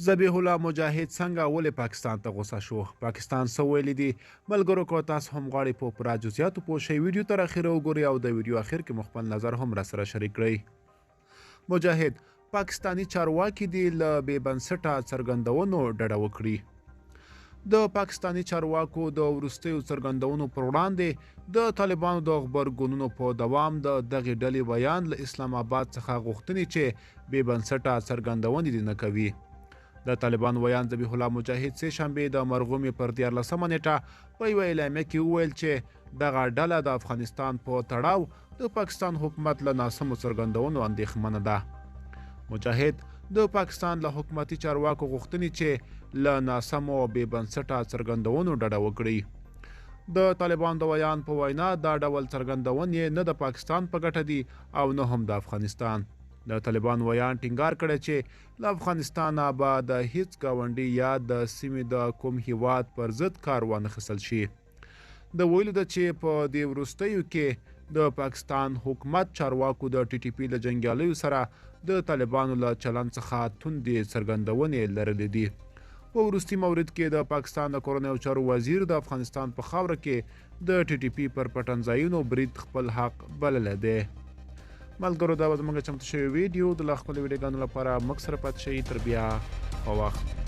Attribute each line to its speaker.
Speaker 1: ذبیح الله مجاهد څنګه ولې پاکستان ته غوسه شو؟ پاکستان څه ویلي دي؟ ملګرو که تاسو هم غواړئ په پوره جزئیاتو پوه شئ ویډیو تر اخره وګورئ او د ویډیو اخر کې مو خپل نظر هم راسره شریک کړئ. مجاهد پاکستانی چارواکي دي له بې بنسټه څرګندونو ډډه وکړي. د پاکستانی چارواکو د وروستیو څرګندونو پر وړاندې د طالبانو د غبرګونونو په دوام د دغې ډلې ویان له اسلام آباد څخه غوښتنې چې بې بنسټه څرګندونې دې نه کوي. د طالبان ویان ذبیح الله مجاهد سه شنبې د مرغومې پر 14مه نیټه په یوه اعلامیه کې وویل چې دغه ډله د افغانستان په تړاو د پاکستان حکومت له ناسمو څرګندونو اندېښمنه ده. مجاهد د پاکستان له حکومتي چارواکو غوښتنې چې له ناسمو او بې بنسټه څرګندونو ډډه وکړي. د طالبان د ویان په وینا دا ډول څرګندونې نه د پاکستان په ګټه دي او نه هم د افغانستان. د طالبان ویان ټینګار کړی چې له افغانستانه به د هیڅ ګاونډي یا د سیمې د کوم هیواد پر ضد کار وانخیستل شي. د ویلو ده چې په دې وروستیو کې د پاکستان حکومت چارواکو د ټي ټي پي له جنګیالیو سره د طالبانو له چلند څخه توندې څرګندونې لرلې دي. په وروستي مورد کې د پاکستان د کورنیو چارو وزیر د افغانستان په خاوره کې د ټي ټي پي پر پټنځایونو برید خپل حق بللی دی. ملګرو دا به زموږ چمتو شوی ویډیو د لا خپلو ویډیوګانو لپاره موږ سره پاتې شئ تر بیا ښه وخت.